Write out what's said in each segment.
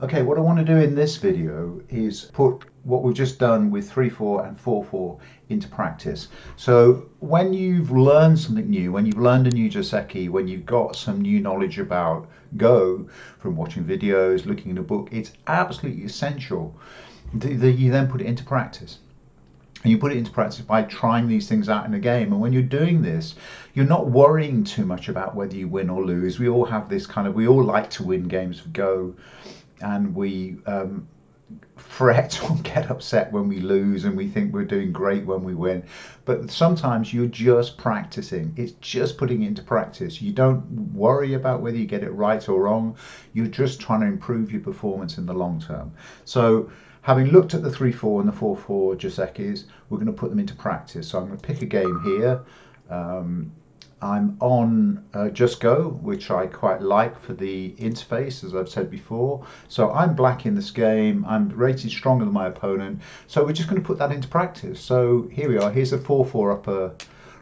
Okay, what I want to do in this video is put what we've just done with 3-4 and 4-4 into practice. So when you've learned something new, when you've learned a new Joseki, when you've got some new knowledge about Go from watching videos, looking in a book, it's absolutely essential that you then put it into practice. And you put it into practice by trying these things out in a game. And when you're doing this, you're not worrying too much about whether you win or lose. We all have this we all like to win games of Go, and we fret or get upset when we lose, and we think we're doing great when we win. But sometimes you're just practicing. It's just putting it into practice. You don't worry about whether you get it right or wrong. You're just trying to improve your performance in the long term. So having looked at the 3-4 and the 4-4 Josekis, we're going to put them into practice. So I'm going to pick a game here. I'm on Just Go, which I quite like for the interface, as I've said before. So I'm black in this game. I'm rated stronger than my opponent. So we're just going to put that into practice. So here we are. Here's a 4-4 upper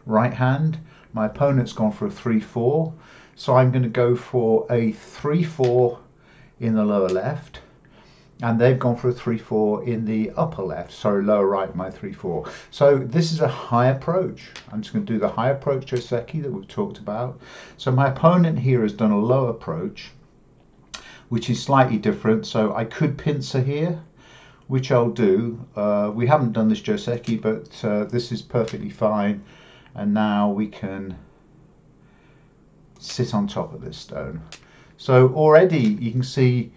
right hand. My opponent's gone for a 3-4. So I'm going to go for a 3-4 in the lower left. And they've gone for a 3-4 in the upper left, sorry, lower right, my 3-4. So this is a high approach. I'm just going to do the high approach Joseki that we've talked about. So my opponent here has done a low approach, which is slightly different. So I could pincer here, which I'll do. We haven't done this Joseki, but this is perfectly fine. And now we can sit on top of this stone. So already you can see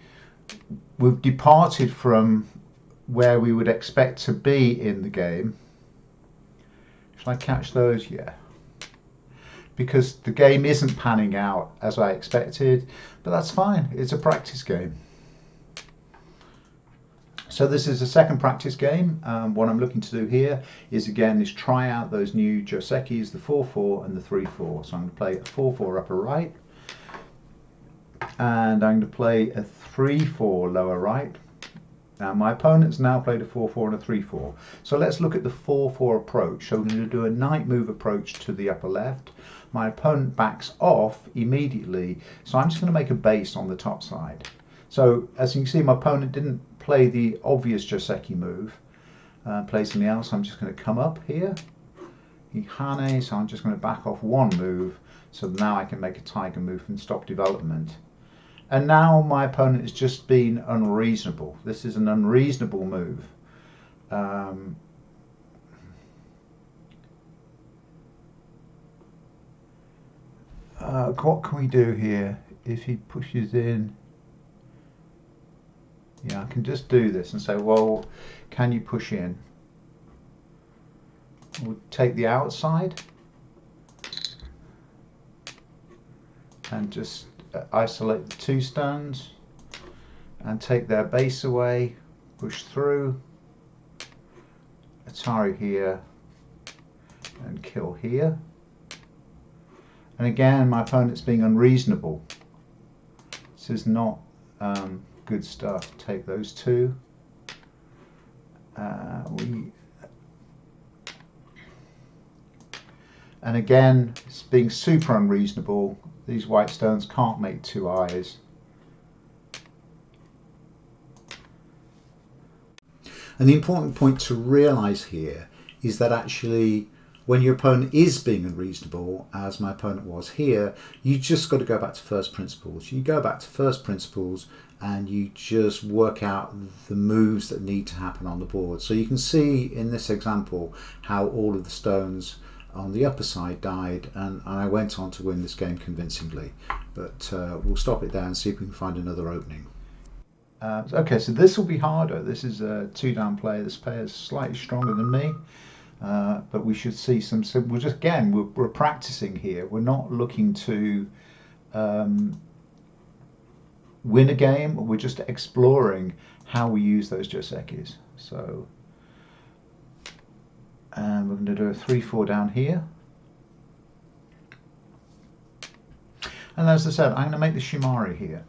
we've departed from where we would expect to be in the game. Shall I catch those? Yeah. Because the game isn't panning out as I expected, but that's fine. It's a practice game. So this is a second practice game. What I'm looking to do here is try out those new Josekis, the 4-4 and the 3-4. So I'm going to play a 4-4 upper right, and I'm going to play a 3-4 lower right. Now my opponent's now played a 4-4 and a 3-4. So let's look at the 4-4 approach. So we're going to do a knight move approach to the upper left. My opponent backs off immediately, so I'm just going to make a base on the top side. So as you can see, my opponent didn't play the obvious Joseki move, play something else. I'm just going to come up here, Ihane, so I'm just going to back off one move, so now I can make a tiger move and stop development. And now my opponent has just been unreasonable. This is an unreasonable move. What can we do here? If he pushes in, yeah, I can just do this and say, well, can you push in? We'll take the outside and just isolate the two stones and take their base away, push through, Atari here and kill here. And again, my opponent's being unreasonable. This is not good stuff. Take those two. And again, it's being super unreasonable. These white stones can't make two eyes. And the important point to realise here is that actually when your opponent is being unreasonable, as my opponent was here, you just got to go back to first principles. You go back to first principles and you just work out the moves that need to happen on the board. So you can see in this example how all of the stones on the upper side died, and I went on to win this game convincingly. But we'll stop it there and see if we can find another opening. Okay, so this will be harder. This is a two-down player. This player is slightly stronger than me, but we should see some. So we're just we're practicing here. We're not looking to win a game. We're just exploring how we use those Josekis. So. And we're going to do a 3-4 down here. And as I said, I'm going to make the Shimari here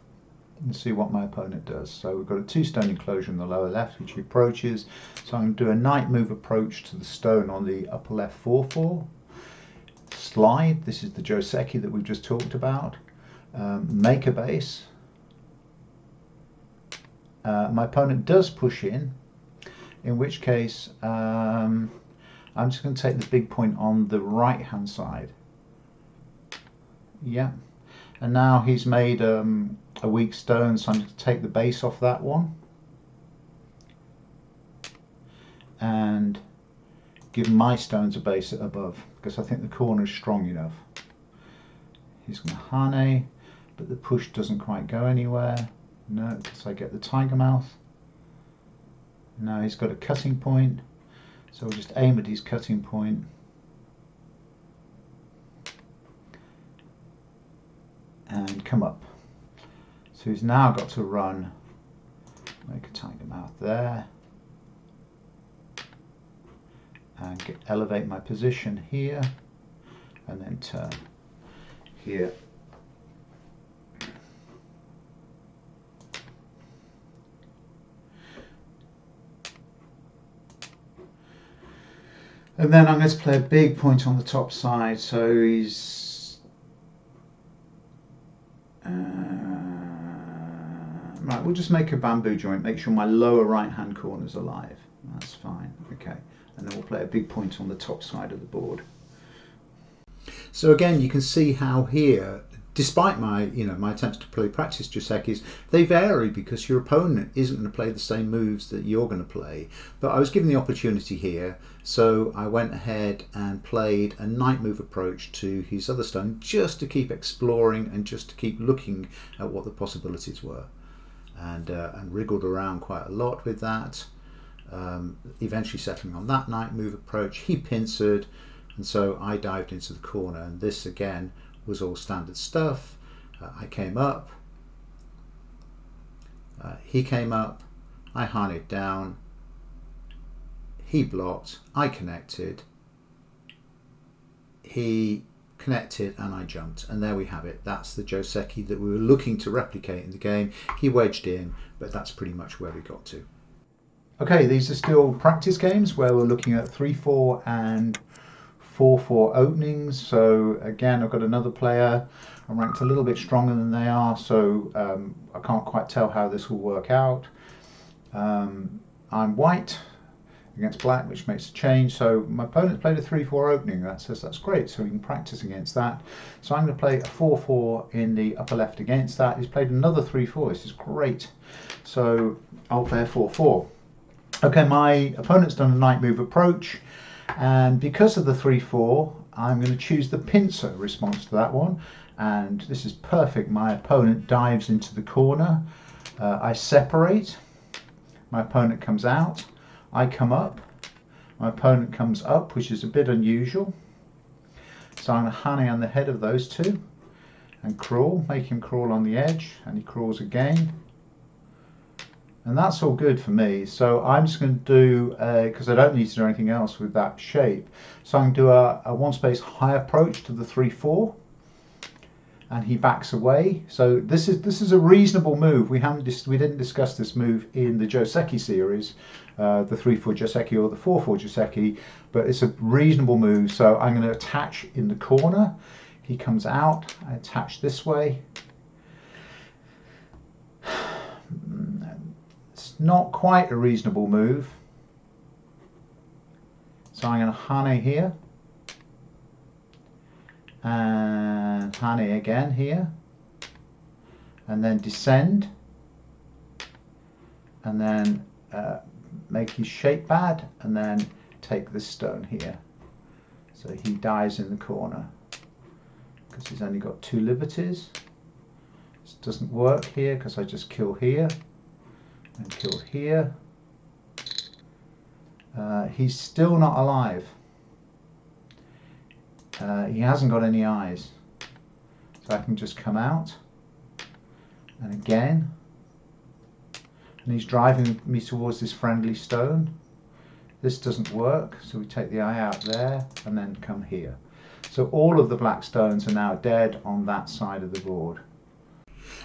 and see what my opponent does. So we've got a two-stone enclosure in the lower left, which he approaches. So I'm going to do a knight move approach to the stone on the upper left 4-4. Slide, this is the Joseki that we've just talked about. Make a base. my opponent does push in which case I'm just going to take the big point on the right hand side. Yeah, and now he's made a weak stone, so I'm going to take the base off that one and give my stones a base above, because I think the corner is strong enough. He's going to hane, but the push doesn't quite go anywhere. No, because I get the tiger mouth. Now he's got a cutting point, so we'll just aim at his cutting point. And come up. So he's now got to run, make a tiger mouth there, and elevate my position here, and then turn here. And then I'm going to play a big point on the top side, so he's right, we'll just make a bamboo joint, make sure my lower right hand corner is alive. That's fine, okay. And then we'll play a big point on the top side of the board. So again, you can see how here, despite my my attempts to play practice Josekis, they vary because your opponent isn't going to play the same moves that you're going to play. But I was given the opportunity here, so I went ahead and played a knight move approach to his other stone, just to keep exploring and just to keep looking at what the possibilities were, and wriggled around quite a lot with that. Eventually settling on that knight move approach. He pincered, and so I dived into the corner, and this again was all standard stuff. I came up, he came up, I haneed down, he blocked, I connected, he connected, and I jumped, and there we have it. That's the Joseki that we were looking to replicate in the game. He wedged in, but that's pretty much where we got to. Okay, these are still practice games where we're looking at 3-4 and 4-4 openings. So again, I've got another player. I'm ranked a little bit stronger than they are, so I can't quite tell how this will work out. I'm white against black, which makes a change. So my opponent's played a 3-4 opening. That says that's great, so we can practice against that. So I'm going to play a 4-4 in the upper left against that. He's played another 3-4. This is great. So I'll play a 4-4. Okay, my opponent's done a knight move approach, and because of the 3-4, I'm going to choose the pincer response to that one, and this is perfect. My opponent dives into the corner, I separate, my opponent comes out, I come up, my opponent comes up, which is a bit unusual, so I'm going to hane on the head of those two and crawl, make him crawl on the edge, and he crawls again. And that's all good for me. So I'm just going to do, because I don't need to do anything else with that shape, so I'm going to do a one space high approach to the 3-4, and he backs away. So this is a reasonable move. We didn't discuss this move in the Joseki series, the 3-4 Joseki or the 4-4 Joseki, but it's a reasonable move. So I'm going to attach in the corner. He comes out. I attach this way. Not quite a reasonable move, so I'm going to hane here and hane again here, and then descend, and then make his shape bad, and then take this stone here, so he dies in the corner because he's only got 2 liberties. This doesn't work here because I just kill here and kill here. He's still not alive. He hasn't got any eyes. So I can just come out, and again, and he's driving me towards this friendly stone. This doesn't work, so we take the eye out there and then come here. So all of the black stones are now dead on that side of the board.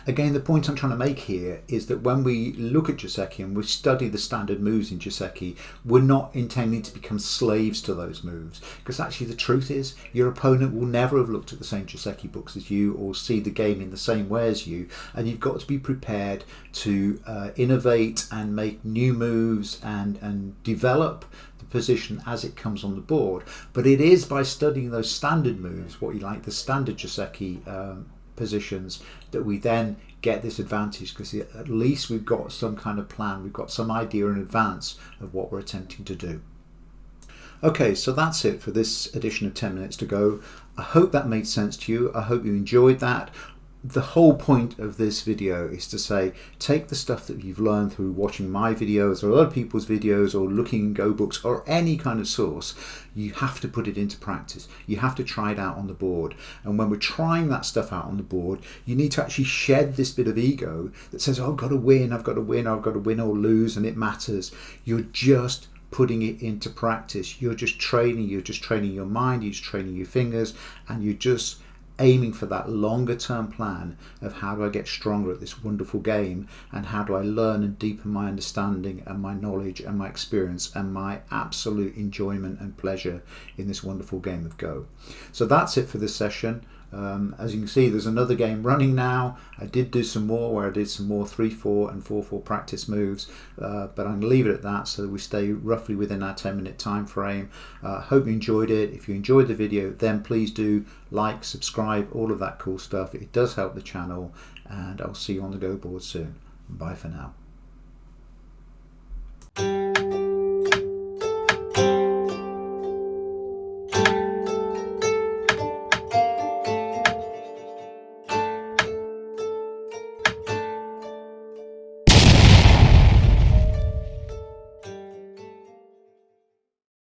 Again, the point I'm trying to make here is that when we look at Joseki and we study the standard moves in Joseki, we're not intending to become slaves to those moves. Because actually the truth is, your opponent will never have looked at the same Joseki books as you or see the game in the same way as you. And you've got to be prepared to innovate and make new moves and develop the position as it comes on the board. But it is by studying those standard moves, what you like, the standard Joseki positions, that we then get this advantage, because at least we've got some kind of plan, we've got some idea in advance of what we're attempting to do. Okay, so that's it for this edition of 10 Minutes to Go. I hope that made sense to you. I hope you enjoyed that. The whole point of this video is to say, take the stuff that you've learned through watching my videos or other people's videos or looking in Go books or any kind of source. You have to put it into practice. You have to try it out on the board. And when we're trying that stuff out on the board, you need to actually shed this bit of ego that says, oh, I've got to win, I've got to win, I've got to win or lose, and it matters. You're just putting it into practice. You're just training your mind, you're just training your fingers, and you're just aiming for that longer term plan of how do I get stronger at this wonderful game, and how do I learn and deepen my understanding and my knowledge and my experience and my absolute enjoyment and pleasure in this wonderful game of Go. So that's it for this session. As you can see, there's another game running now. I did do some more where I did some more 3-4 and 4-4 practice moves, but I'm going to leave it at that so that we stay roughly within our 10-minute time frame. Hope you enjoyed it. If you enjoyed the video, then please do like, subscribe, all of that cool stuff. It does help the channel, and I'll see you on the Go board soon. Bye for now.